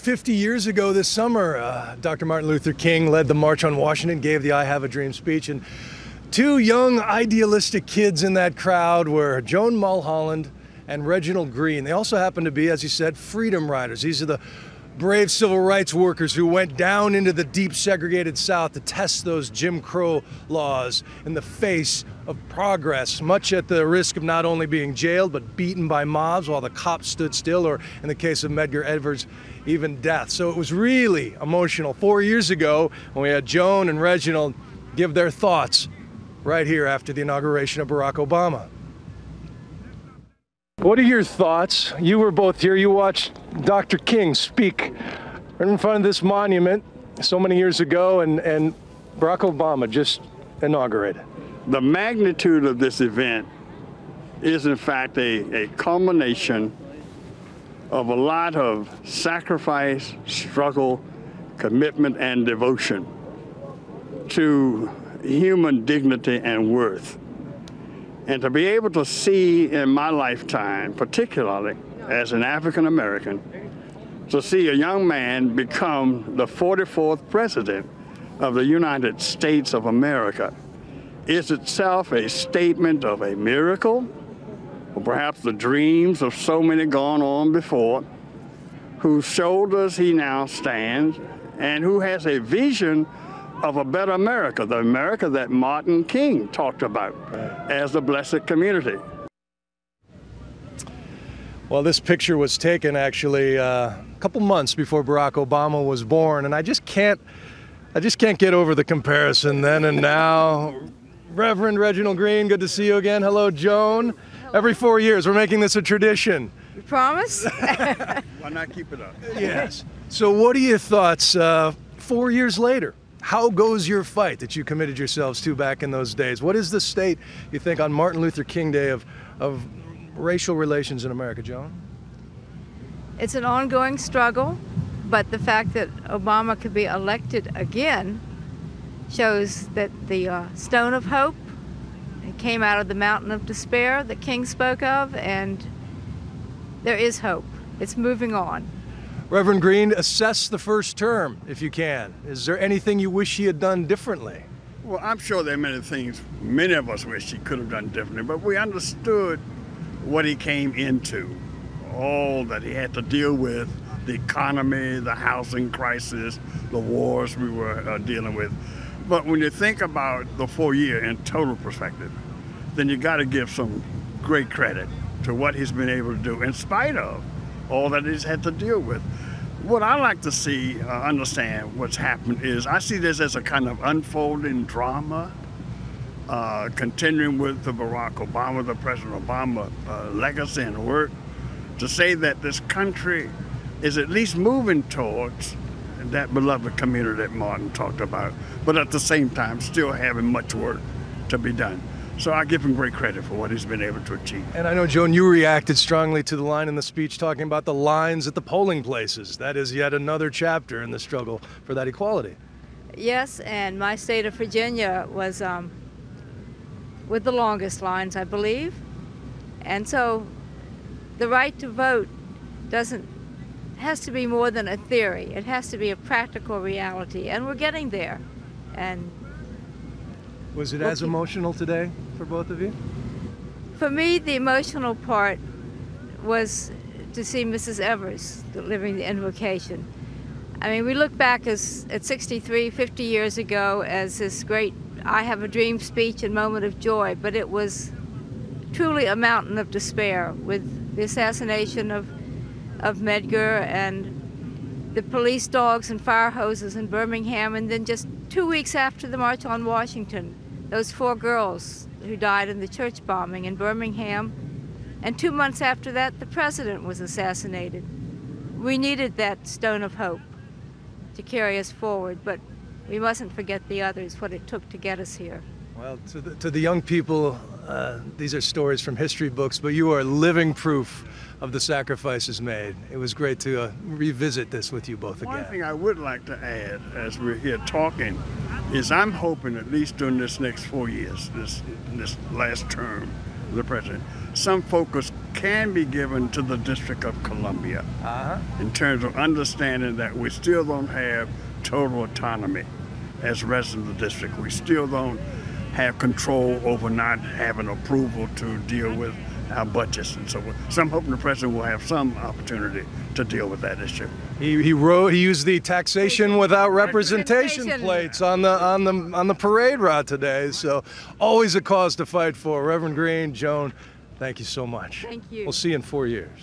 50 years ago this summer, Dr. Martin Luther King led the March on Washington, gave the I Have a Dream speech, and two young idealistic kids in that crowd were Joan Mulholland and Reginald. They also happened to be, as you said, freedom riders. These are the brave civil rights workers who went down into the deep segregated South to test those Jim Crow laws in the face of progress, much at the risk of not only being jailed but beaten by mobs while the cops stood still, or in the case of Medgar Evers, even death. So it was really emotional 4 years ago when we had Joan and Reginald give their thoughts right here after the inauguration of Barack Obama. What are your thoughts? You were both here. You watched Dr. King speak right in front of this monument so many years ago, and Barack Obama just inaugurated. The magnitude of this event is in fact a culmination of a lot of sacrifice, struggle, commitment, and devotion to human dignity and worth. And to be able to see in my lifetime, particularly as an African American, to see a young man become the 44th president of the United States of America is itself a statement of a miracle, or perhaps the dreams of so many gone on before, whose shoulders he now stands, and who has a vision of a better America, the America that Martin King talked about as the blessed community. Well, this picture was taken actually a couple months before Barack Obama was born, and I just can't get over the comparison then and now. Reverend Reginald Green, good to see you again. Hello, Joan. Hello. Every 4 years, we're making this a tradition. You promise? Why not keep it up? Yes. So what are your thoughts 4 years later? How goes your fight that you committed yourselves to back in those days? What is the state, you think, on Martin Luther King Day of racial relations in America, Joan? It's an ongoing struggle, but the fact that Obama could be elected again shows that the stone of hope came out of the mountain of despair that King spoke of, and there is hope. It's moving on. Reverend Green, assess the first term, if you can. Is there anything you wish he had done differently? Well, I'm sure there are many things many of us wish he could have done differently, but we understood what he came into, all that he had to deal with, the economy, the housing crisis, the wars we were dealing with. But when you think about the 4 year in total perspective, then you got to give some great credit to what he's been able to do in spite of all that he's had to deal with. What I like to see, understand what's happened is I see this as a kind of unfolding drama, continuing with the Barack Obama, the President Obama legacy and work, to say that this country is at least moving towards that beloved community that Martin talked about, but at the same time still having much work to be done. So I give him great credit for what he's been able to achieve. And I know, Joan, you reacted strongly to the line in the speech talking about the lines at the polling places. That is yet another chapter in the struggle for that equality. Yes, and my state of Virginia was with the longest lines, I believe. And so the right to vote has to be more than a theory. It has to be a practical reality, and we're getting there. And was it as emotional today for both of you? For me, the emotional part was to see Mrs. Evers delivering the invocation. I mean, we look back at 63, 50 years ago as this great I Have a Dream speech and moment of joy, but it was truly a mountain of despair with the assassination of Medgar and the police dogs and fire hoses in Birmingham, and then just 2 weeks after the March on Washington, those 4 girls who died in the church bombing in Birmingham, and 2 months after that, the president was assassinated. We needed that stone of hope to carry us forward, but we mustn't forget the others, what it took to get us here. Well, to the young people, these are stories from history books, but you are living proof of the sacrifices made. It was great to revisit this with you both again. One thing I would like to add as we're here talking is I'm hoping at least during this next 4 years, this last term, the President, some focus can be given to the District of Columbia in terms of understanding that we still don't have total autonomy as residents of the district. We still don't have control over not having approval to deal with our budgets and so forth. So I'm hoping the President will have some opportunity to deal with that issue. He used the taxation without representation plates on the parade route today. So always a cause to fight for. Reverend Green, Joan, thank you so much. Thank you. We'll see you in 4 years.